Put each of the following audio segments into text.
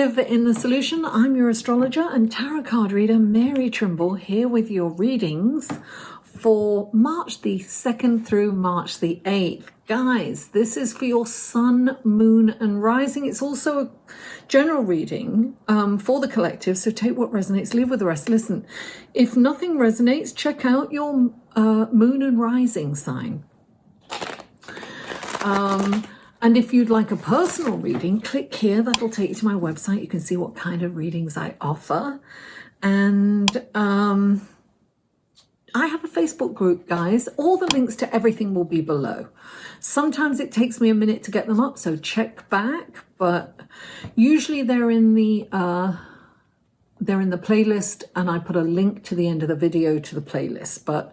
Collective in the Solution. I'm your astrologer and tarot card reader, Mary Trimble, here with your readings for March the 2nd through March the 8th. Guys, this is for your sun, moon, and rising. It's also a general reading for the collective, so take what resonates, leave with the rest. Listen, if nothing resonates, check out your moon and rising sign. And if you'd like a personal reading, click here. That'll take you to my website. You can see what kind of readings I offer. And I have a Facebook group, guys. All the links to everything will be below. Sometimes it takes me a minute to get them up, so check back. But usually they're in the playlist, and I put a link to the end of the video to the playlist. But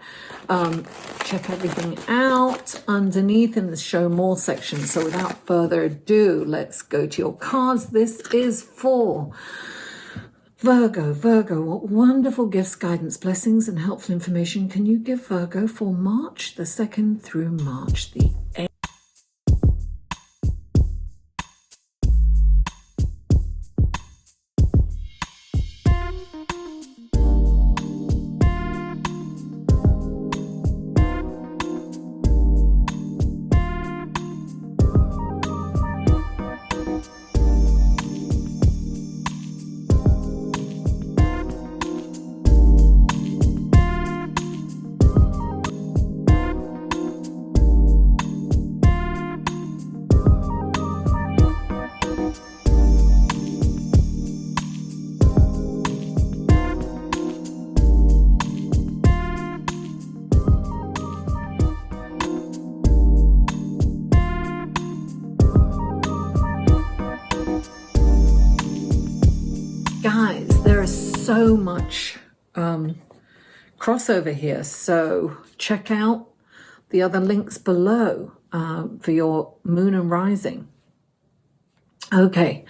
check everything out underneath in the show more section. So without further ado, let's go to your cards. This is for Virgo. Virgo, what wonderful gifts, guidance, blessings, and helpful information can you give Virgo for March the 2nd through March the 8th? Guys, there is so much crossover here, so check out the other links below for your moon and rising. Okay,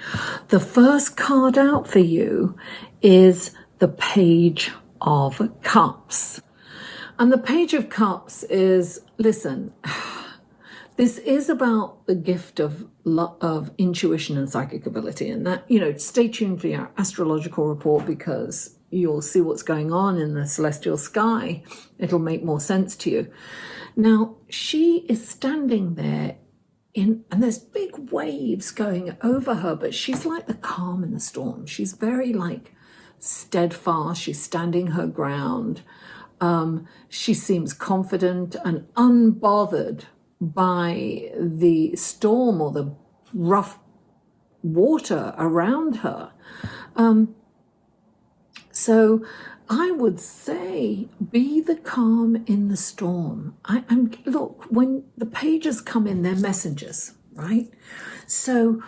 the first card out for you is the Page of Cups. And the Page of Cups is, listen, this is about the gift of intuition and psychic ability, and that, you know, stay tuned for your astrological report because you'll see what's going on in the celestial sky. It'll make more sense to you. Now, she is standing there and there's big waves going over her, but she's like the calm in the storm. She's very like steadfast. She's standing her ground. She seems confident and unbothered by the storm or the rough water around her. So I would say be the calm in the storm. Look, when the pages come in, they're messengers, right? So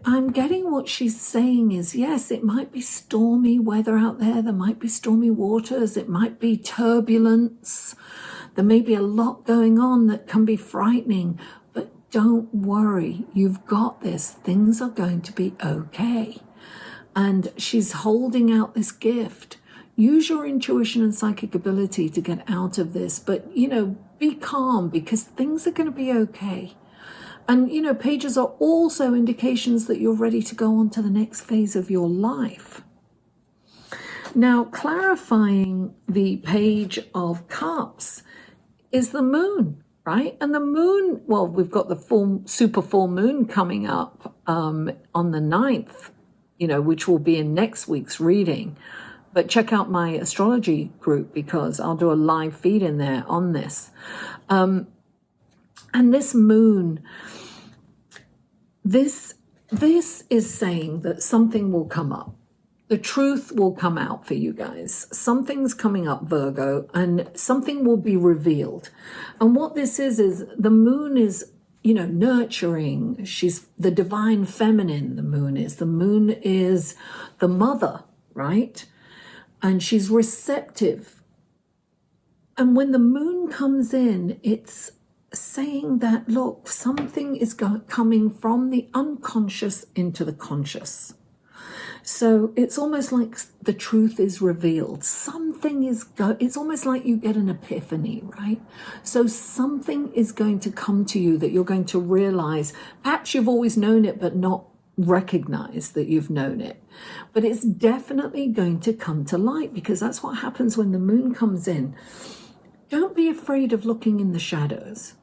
I'm getting what she's saying is, yes, it might be stormy weather out there. There might be stormy waters. It might be turbulence. There may be a lot going on that can be frightening, but don't worry. You've got this. Things are going to be okay. And she's holding out this gift. Use your intuition and psychic ability to get out of this, but, you know, be calm because things are going to be okay. And, you know, pages are also indications that you're ready to go on to the next phase of your life. Now, clarifying the Page of Cups is the moon, right? And the moon, well, we've got the super full moon coming up on the 9th, you know, which will be in next week's reading. But check out my astrology group because I'll do a live feed in there on this. And this moon, this is saying that something will come up. The truth will come out for you guys. Something's coming up, Virgo, and something will be revealed. And what this is the moon is, you know, nurturing. She's the divine feminine, the moon is. The moon is the mother, right? And she's receptive. And when the moon comes in, it's saying that, look, something is coming from the unconscious into the conscious. So it's almost like the truth is revealed. Something is it's almost like you get an epiphany, right? So something is going to come to you that you're going to realize. Perhaps you've always known it, but not recognize that you've known it, but it's definitely going to come to light, because that's what happens when the moon comes in. Don't be afraid of looking in the shadows.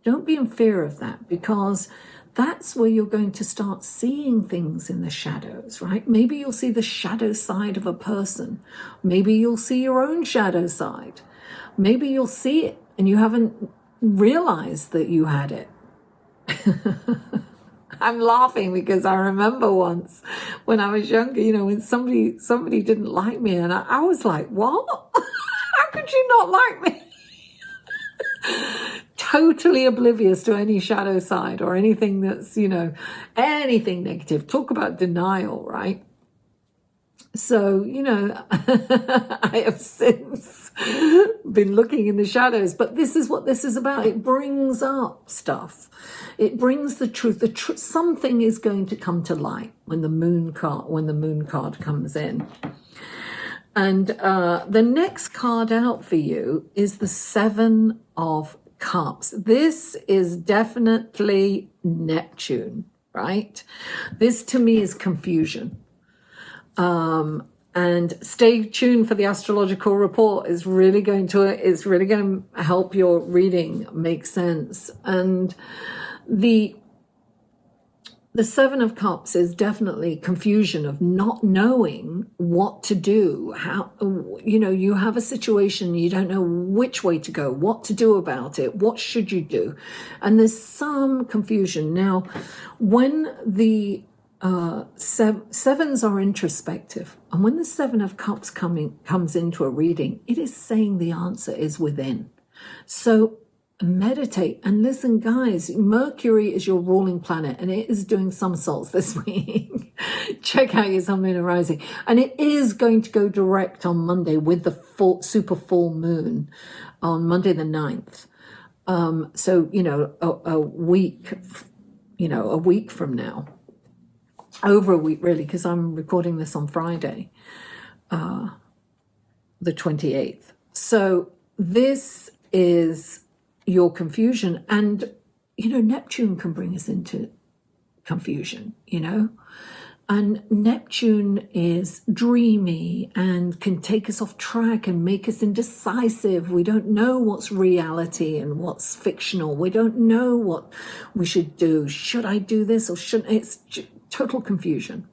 Don't be in fear of that, because that's where you're going to start seeing things in the shadows, right? Maybe you'll see the shadow side of a person. Maybe you'll see your own shadow side. Maybe you'll see it and you haven't realized that you had it. I'm laughing because I remember once when I was younger, when somebody didn't like me, and I was like, what? How could you not like me? Totally oblivious to any shadow side or anything that's, anything negative. Talk about denial, right? So, I have since been looking in the shadows, but this is what this is about. It brings up stuff. It brings the truth. Something is going to come to light when the moon card comes in. And the next card out for you is the Seven of Cups. This is definitely Neptune, right? This to me is confusion. And stay tuned for the astrological report. It's really going to help your reading make sense. And the Seven of Cups is definitely confusion of not knowing what to do. How, you have a situation, you don't know which way to go, what to do about it, what should you do? And there's some confusion. Now, when the sevens are introspective, and when the Seven of Cups comes into a reading, it is saying the answer is within. So meditate and listen, guys. Mercury is your ruling planet, and it is doing somersaults this week. Check out your sun, moon, and rising, and it is going to go direct on Monday with the super full moon on Monday the 9th. So a week, a week from now. Over a week, really, because I'm recording this on Friday, the 28th. So this is your confusion. And, Neptune can bring us into confusion, And Neptune is dreamy and can take us off track and make us indecisive. We don't know what's reality and what's fictional. We don't know what we should do. Should I do this or shouldn't? It's total confusion.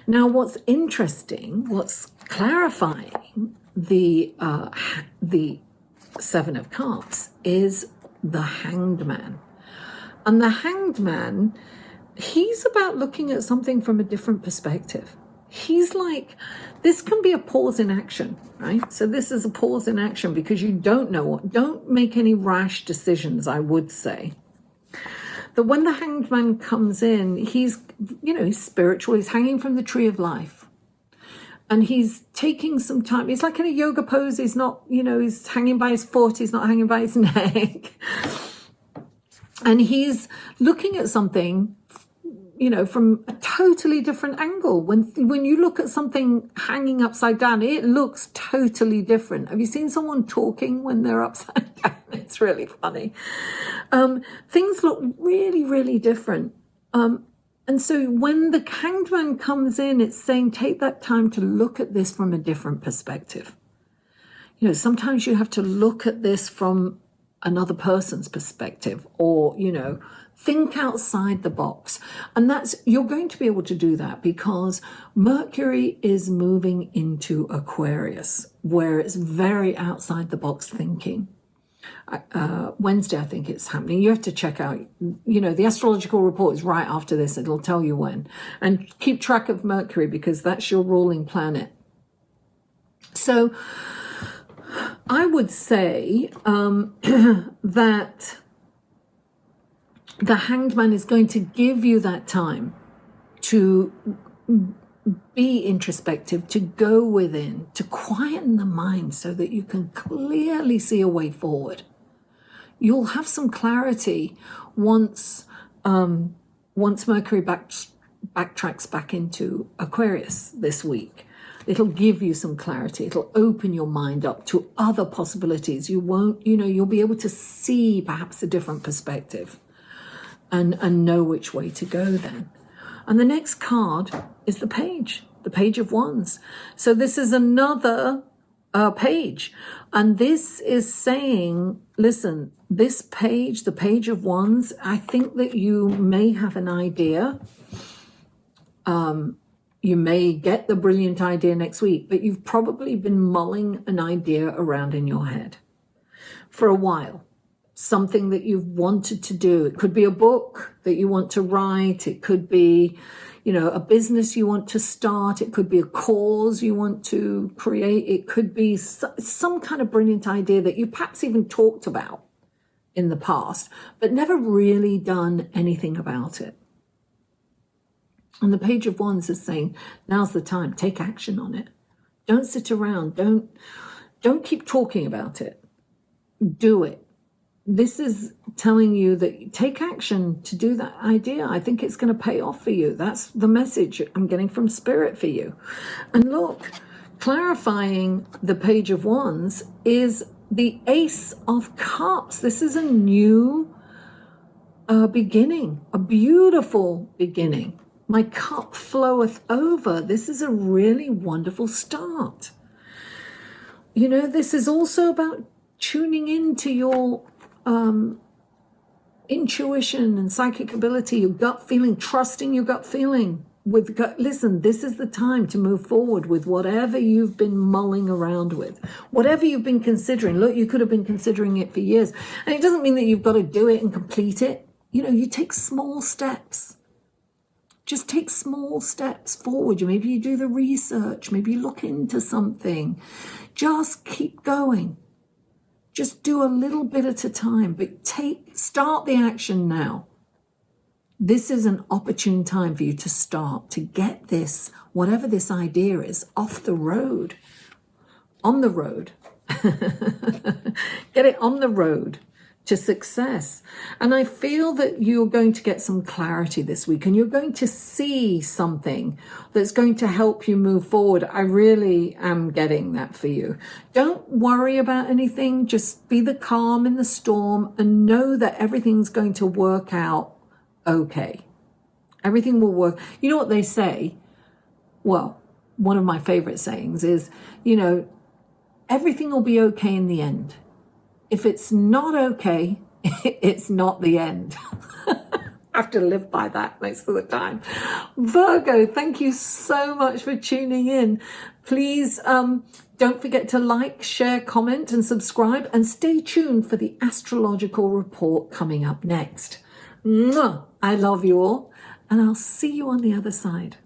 Now, what's interesting, what's clarifying the Seven of Cups is the Hanged Man. And the Hanged Man, he's about looking at something from a different perspective. He's like, this can be a pause in action, right? So this is a pause in action because you don't know don't make any rash decisions, I would say. But when the Hanged Man comes in, he's spiritual. He's hanging from the tree of life. And he's taking some time. He's like in a yoga pose. He's not, he's hanging by his foot. He's not hanging by his neck. And he's looking at something, from a totally different angle. When you look at something hanging upside down, it looks totally different. Have you seen someone talking when they're upside down? It's really funny. Things look really, really different. And so when the Hanged Man comes in, it's saying, take that time to look at this from a different perspective. Sometimes you have to look at this from another person's perspective, or, think outside the box. And you're going to be able to do that because Mercury is moving into Aquarius, where it's very outside the box thinking. Wednesday, I think it's happening. You have to check out, the astrological report is right after this. It'll tell you when. And keep track of Mercury because that's your ruling planet. So I would say that the Hanged Man is going to give you that time to be introspective, to go within, to quieten the mind so that you can clearly see a way forward. You'll have some clarity once Mercury backtracks back into Aquarius this week. It'll give you some clarity. It'll open your mind up to other possibilities. You'll be able to see perhaps a different perspective and know which way to go then. And the next card is the Page of Wands. So this is another page. And this is saying, listen, this page, the Page of Wands, I think that you may have an idea. You may get the brilliant idea next week, but you've probably been mulling an idea around in your head for a while. Something that you've wanted to do. It could be a book that you want to write. It could be, a business you want to start. It could be a cause you want to create. It could be some kind of brilliant idea that you perhaps even talked about in the past, but never really done anything about it. And the Page of Wands is saying, now's the time. Take action on it. Don't sit around. Don't keep talking about it. Do it. This is telling you that take action to do that idea. I think it's going to pay off for you. That's the message I'm getting from Spirit for you. And look, clarifying the Page of Wands is the Ace of Cups. This is a new beginning, a beautiful beginning. My cup floweth over. This is a really wonderful start. This is also about tuning into your intuition and psychic ability, your gut feeling, trusting your gut feeling. Listen, this is the time to move forward with whatever you've been mulling around with, whatever you've been considering. Look, you could have been considering it for years. And it doesn't mean that you've got to do it and complete it. You take small steps. Just take small steps forward. Maybe you do the research. Maybe you look into something. Just keep going. Just do a little bit at a time, but start the action now. This is an opportune time for you to start, to get this, whatever this idea is, off the road, on the road. Get it on the road to success. And I feel that you're going to get some clarity this week, and you're going to see something that's going to help you move forward. I really am getting that for you. Don't worry about anything. Just be the calm in the storm and know that everything's going to work out okay. Everything will work. You know what they say? Well, one of my favorite sayings is, everything will be okay in the end. If it's not okay, it's not the end. I have to live by that most of the time. Virgo, thank you so much for tuning in. Please don't forget to like, share, comment, and subscribe, and stay tuned for the astrological report coming up next. Mwah! I love you all, and I'll see you on the other side.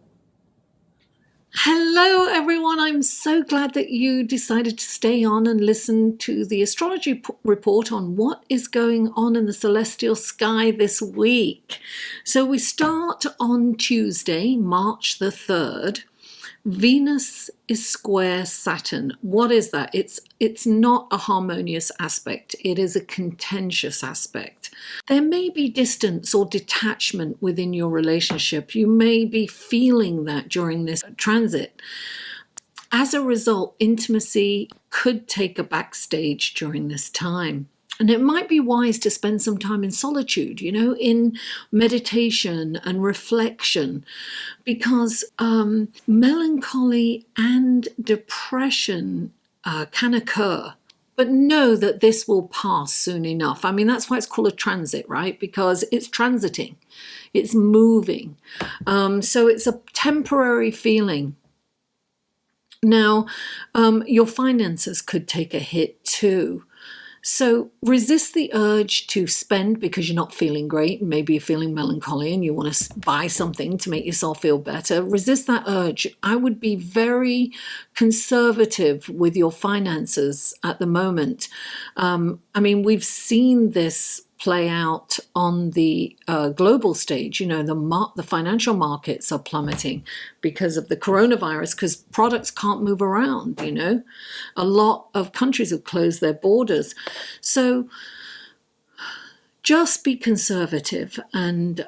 Hello, everyone. I'm so glad that you decided to stay on and listen to the astrology report on what is going on in the celestial sky this week. So we start on Tuesday, March the 3rd. Venus is square Saturn. What is that? It's not a harmonious aspect. It is a contentious aspect. There may be distance or detachment within your relationship. You may be feeling that during this transit. As a result, intimacy could take a backstage during this time. And it might be wise to spend some time in solitude, in meditation and reflection, because melancholy and depression can occur. But know that this will pass soon enough. I mean, that's why it's called a transit, right? Because it's transiting, it's moving. So it's a temporary feeling. Now, your finances could take a hit too. So resist the urge to spend because you're not feeling great. Maybe you're feeling melancholy and you want to buy something to make yourself feel better. Resist that urge. I would be very conservative with your finances at the moment. We've seen this play out on the global stage. The financial markets are plummeting because of the coronavirus, because products can't move around. A lot of countries have closed their borders. So just be conservative and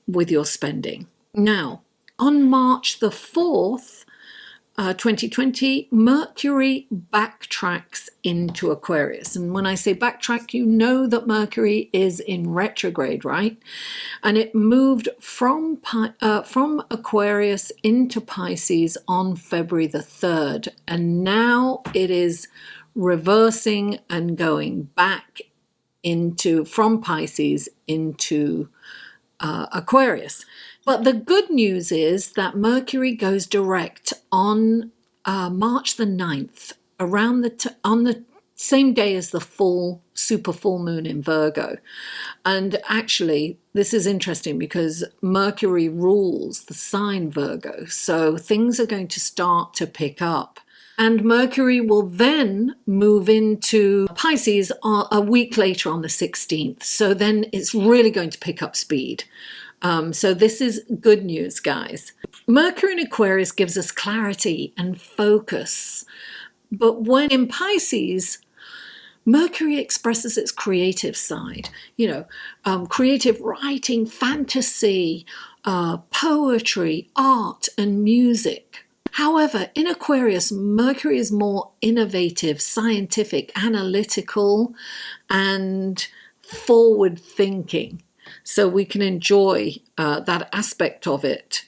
with your spending. Now, on March the 4th, 2020, Mercury backtracks into Aquarius. And when I say backtrack, you know that Mercury is in retrograde, right? And it moved from Aquarius into Pisces on February the 3rd. And now it is reversing and going back from Pisces into Aquarius. But the good news is that Mercury goes direct on March the 9th, on the same day as the super full moon in Virgo. And actually, this is interesting because Mercury rules the sign Virgo. So things are going to start to pick up. And Mercury will then move into Pisces a week later on the 16th. So then it's really going to pick up speed. So this is good news, guys. Mercury in Aquarius gives us clarity and focus. But when in Pisces, Mercury expresses its creative side, creative writing, fantasy, poetry, art, and music. However, in Aquarius, Mercury is more innovative, scientific, analytical, and forward-thinking. So we can enjoy that aspect of it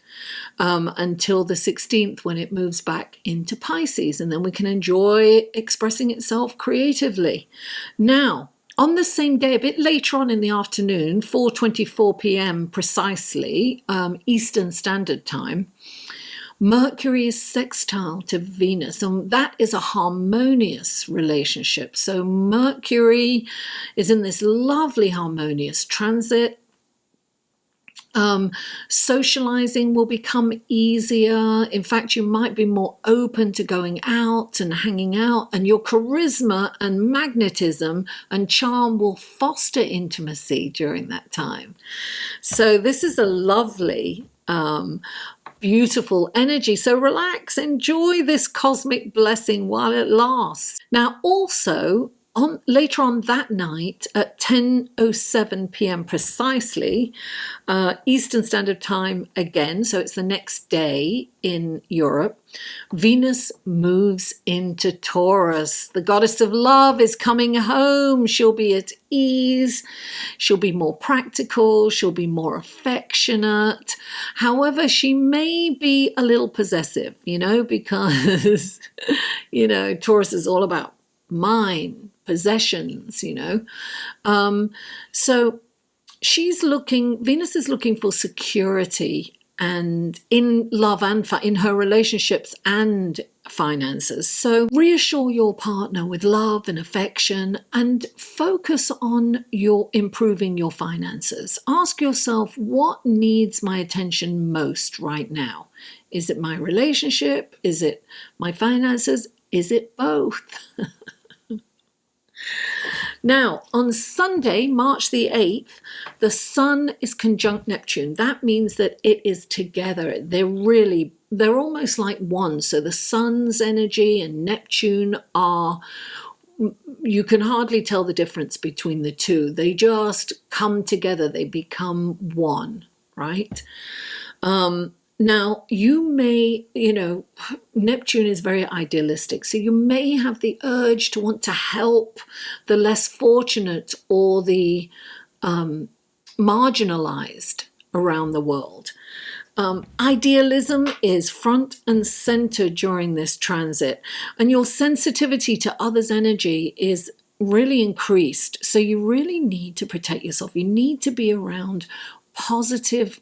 until the 16th when it moves back into Pisces. And then we can enjoy expressing itself creatively. Now, on the same day, a bit later on in the afternoon, 4:24 p.m. precisely, Eastern Standard Time, Mercury is sextile to Venus, and that is a harmonious relationship. So Mercury is in this lovely harmonious transit. Socializing will become easier. In fact, you might be more open to going out and hanging out, and your charisma and magnetism and charm will foster intimacy during that time. So this is a lovely beautiful energy. So relax, enjoy this cosmic blessing while it lasts. Now, also, later on that night at 10:07 p.m. precisely, Eastern Standard Time again, so it's the next day in Europe, Venus moves into Taurus. The goddess of love is coming home. She'll be at ease. She'll be more practical. She'll be more affectionate. However, she may be a little possessive, because, Taurus is all about mine, possessions, so Venus is looking for security and in love and in her relationships and finances. So reassure your partner with love and affection and focus on improving your finances. Ask yourself, what needs my attention most right now? Is it my relationship? Is it my finances? Is it both? Now, on Sunday, March the 8th, the Sun is conjunct Neptune. That means that it is together. They're almost like one. So the Sun's energy and Neptune you can hardly tell the difference between the two. They just come together. They become one, right? Now, you may, Neptune is very idealistic, so you may have the urge to want to help the less fortunate or the marginalized around the world. Idealism is front and center during this transit, and your sensitivity to others' energy is really increased. So you really need to protect yourself. You need to be around positive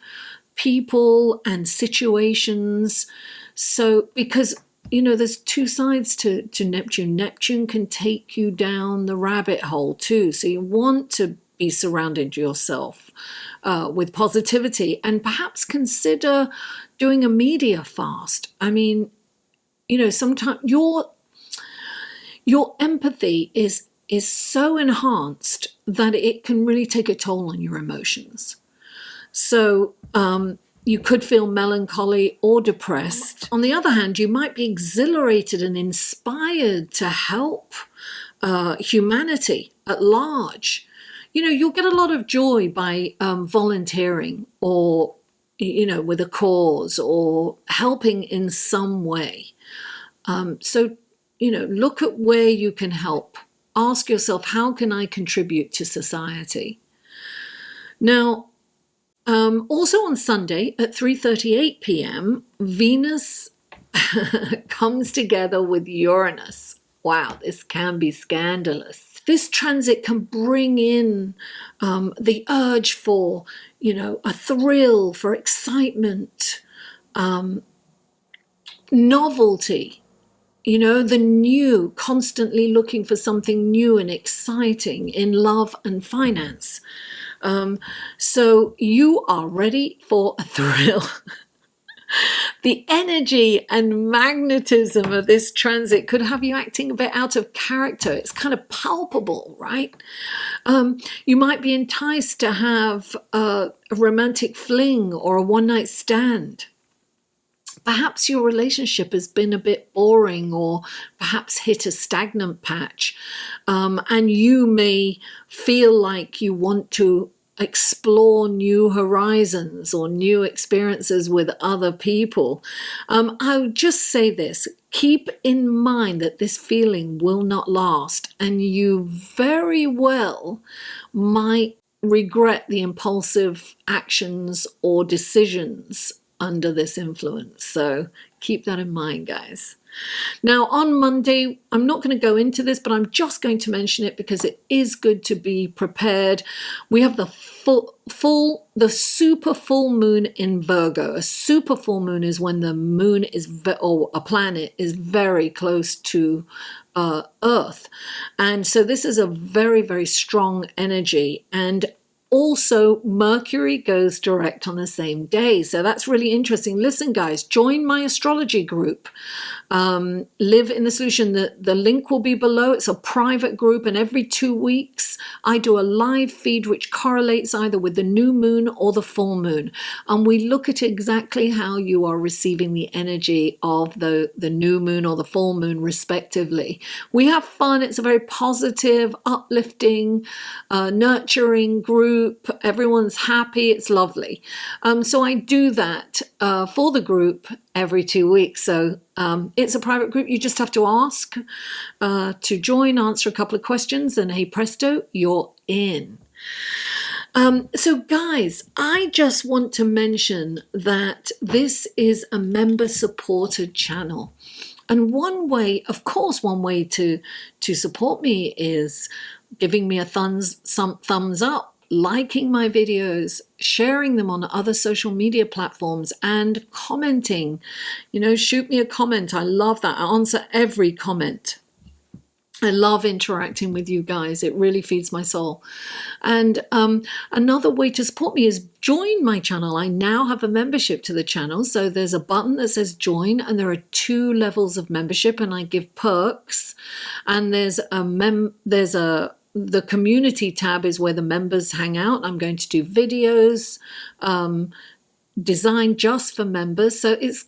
people and situations. So because there's two sides to Neptune. Neptune can take you down the rabbit hole too. So you want to be surrounded yourself with positivity, and perhaps consider doing a media fast. I mean, sometimes your empathy is so enhanced that it can really take a toll on your emotions. So you could feel melancholy or depressed. On the other hand, you might be exhilarated and inspired to help humanity at large. You'll get a lot of joy by volunteering or, with a cause or helping in some way. So, look at where you can help. Ask yourself, how can I contribute to society? Now, also on Sunday at 3:38 p.m., Venus comes together with Uranus. Wow, this can be scandalous. This transit can bring in the urge for, a thrill, for excitement, novelty, the new, constantly looking for something new and exciting in love and finance. So you are ready for a thrill. The energy and magnetism of this transit could have you acting a bit out of character. It's kind of palpable, right? You might be enticed to have a romantic fling or a one-night stand. Perhaps your relationship has been a bit boring or perhaps hit a stagnant patch, and you may feel like you want to explore new horizons or new experiences with other people. I would just say this: keep in mind that this feeling will not last, and you very well might regret the impulsive actions or decisions under this influence. So keep that in mind, guys. Now on Monday, I'm not going to go into this, but I'm just going to mention it because it is good to be prepared. We have the super full moon in Virgo. A super full moon is when the moon is, or a planet is very close to Earth. And so this is a very, very strong energy. And also, Mercury goes direct on the same day. So that's really interesting. Listen, guys, join my astrology group. Live in the Solution. The link will be below. It's a private group, and every 2 weeks I do a live feed which correlates either with the new moon or the full moon. And we look at exactly how you are receiving the energy of the new moon or the full moon, respectively. We have fun. It's a very positive, uplifting, nurturing group. Everyone's happy. It's lovely. So I do that for the group every 2 weeks. So it's a private group. You just have to ask to join, answer a couple of questions, and hey presto, you're in. So guys, I just want to mention that this is a member supported channel. And one way to support me is giving me a thumbs up, liking my videos, sharing them on other social media platforms, and commenting. Shoot me a comment. I love that. I answer every comment. I love interacting with you guys. It really feeds my soul. And another way to support me is join my channel. I now have a membership to the channel. So there's a button that says join, and there are 2 levels of membership, and I give perks. And there's the community tab is where the members hang out. I'm going to do videos designed just for members. So it's,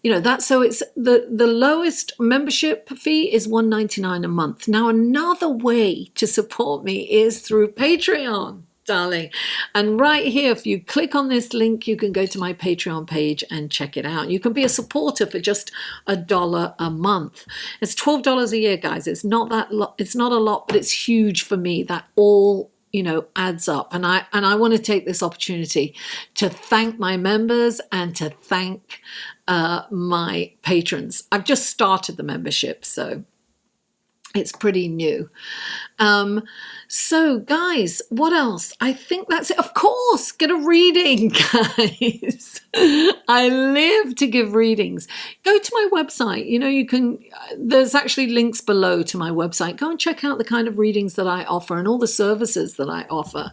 it's the lowest membership fee is $1.99 a month. Now, another way to support me is through Patreon, darling. And right here, if you click on this link, you can go to my Patreon page and check it out. You can be a supporter for just $1 a month. It's $12 a year, guys. It's not that it's not a lot, but it's huge for me. That all adds up. And I want to take this opportunity to thank my members and to thank my patrons. I've just started the membership, so it's pretty new. So guys, what else? I think that's it. Of course, get a reading, guys. I live to give readings. Go to my website. You can, there's actually links below to my website. Go and check out the kind of readings that I offer and all the services that I offer.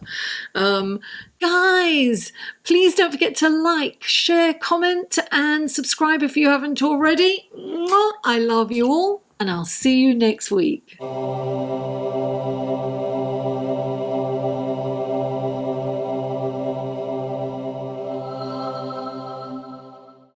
Guys, please don't forget to like, share, comment, and subscribe if you haven't already. I love you all, and I'll see you next week.